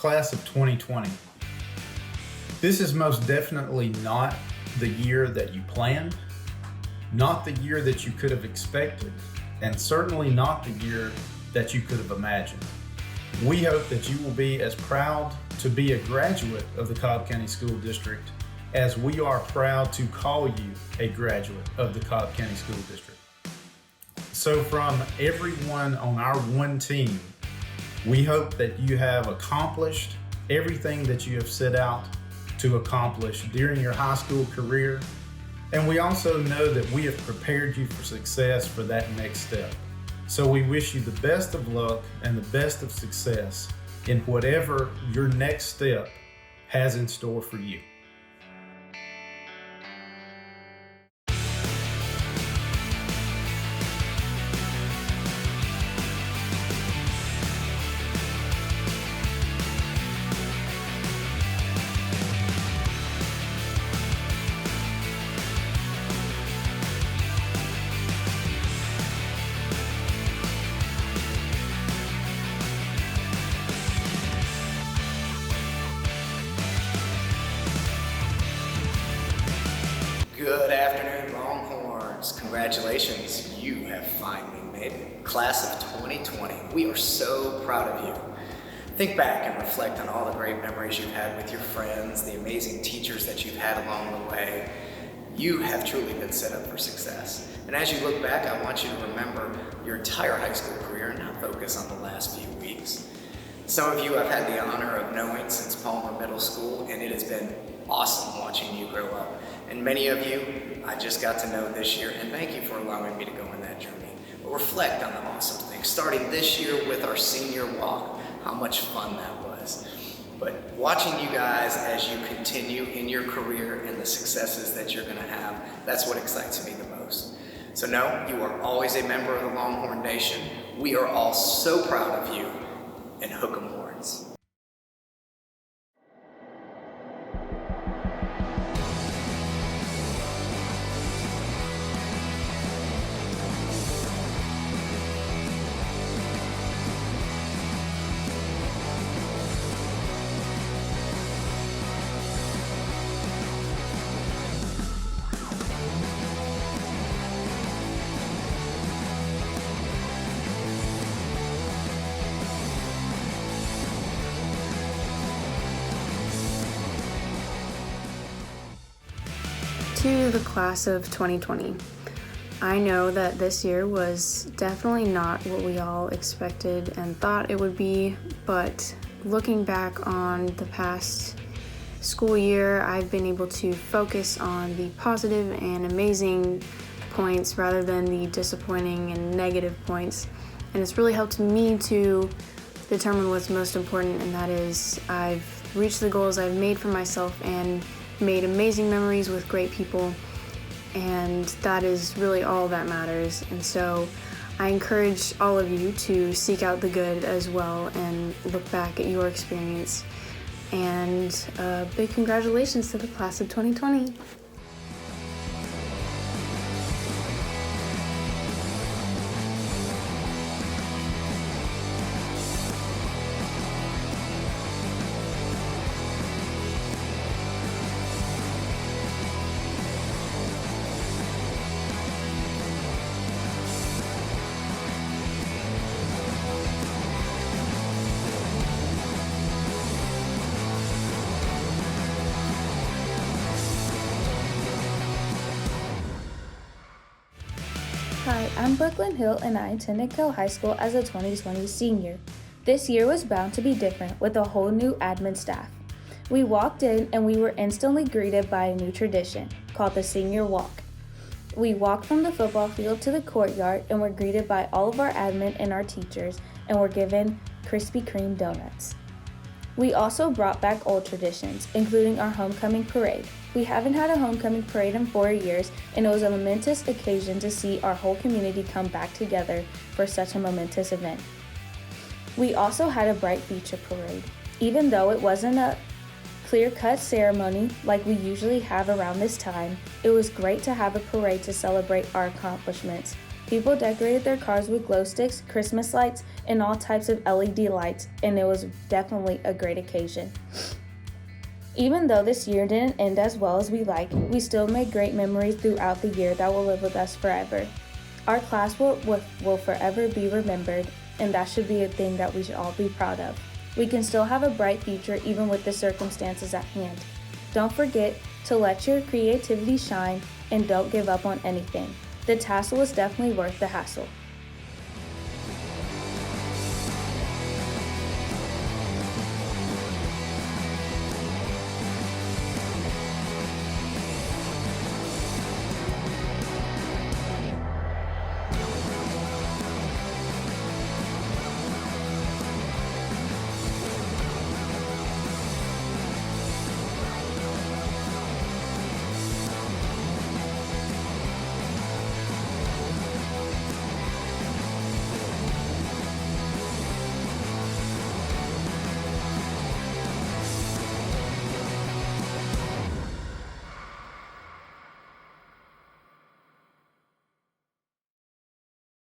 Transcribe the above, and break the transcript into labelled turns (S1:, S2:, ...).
S1: class of 2020. This is most definitely not the year that you planned, not the year that you could have expected, and certainly not the year that you could have imagined. We hope that you will be as proud to be a graduate of the Cobb County School District as we are proud to call you a graduate of the Cobb County School District. So from everyone on our one team, we hope that you have accomplished everything that you have set out to accomplish during your high school career. And we also know that we have prepared you for success for that next step. So we wish you the best of luck and the best of success in whatever your next step has in store for you.
S2: Good afternoon, Longhorns. Congratulations, you have finally made it. Class of 2020, we are so proud of you. Think back and reflect on all the great memories you've had with your friends, the amazing teachers that you've had along the way. You have truly been set up for success. And as you look back, I want you to remember your entire high school career and not focus on the last few weeks. Some of you I've had the honor of knowing since Palmer Middle School, and it has been awesome watching you grow up. And many of you I just got to know this year, and thank you for allowing me to go on that journey. But reflect on the awesome things, starting this year with our senior walk, how much fun that was. But watching you guys as you continue in your career and the successes that you're gonna have, that's what excites me the most. So know you are always a member of the Longhorn Nation. We are all so proud of you, and hook 'em horns.
S3: To the class of 2020. I know that this year was definitely not what we all expected and thought it would be, but looking back on the past school year, I've been able to focus on the positive and amazing points rather than the disappointing and negative points. And it's really helped me to determine what's most important, and that is I've reached the goals I've made for myself and made amazing memories with great people, and that is really all that matters. And so I encourage all of you to seek out the good as well and look back at your experience. And big congratulations to the class of 2020.
S4: Hi, I'm Brooklyn Hill and I attended Kell High School as a 2020 senior. This year was bound to be different with a whole new admin staff. We walked in and we were instantly greeted by a new tradition called the Senior Walk. We walked from the football field to the courtyard and were greeted by all of our admin and our teachers and were given Krispy Kreme donuts. We also brought back old traditions, including our homecoming parade. We haven't had a homecoming parade in 4 years, and it was a momentous occasion to see our whole community come back together for such a momentous event. We also had a bright feature parade. Even though it wasn't a clear-cut ceremony like we usually have around this time, it was great to have a parade to celebrate our accomplishments. People decorated their cars with glow sticks, Christmas lights, and all types of LED lights, and it was definitely a great occasion. Even though this year didn't end as well as we liked, we still made great memories throughout the year that will live with us forever. Our class will forever be remembered, and that should be a thing that we should all be proud of. We can still have a bright future even with the circumstances at hand. Don't forget to let your creativity shine and don't give up on anything. The tassel is definitely worth the hassle.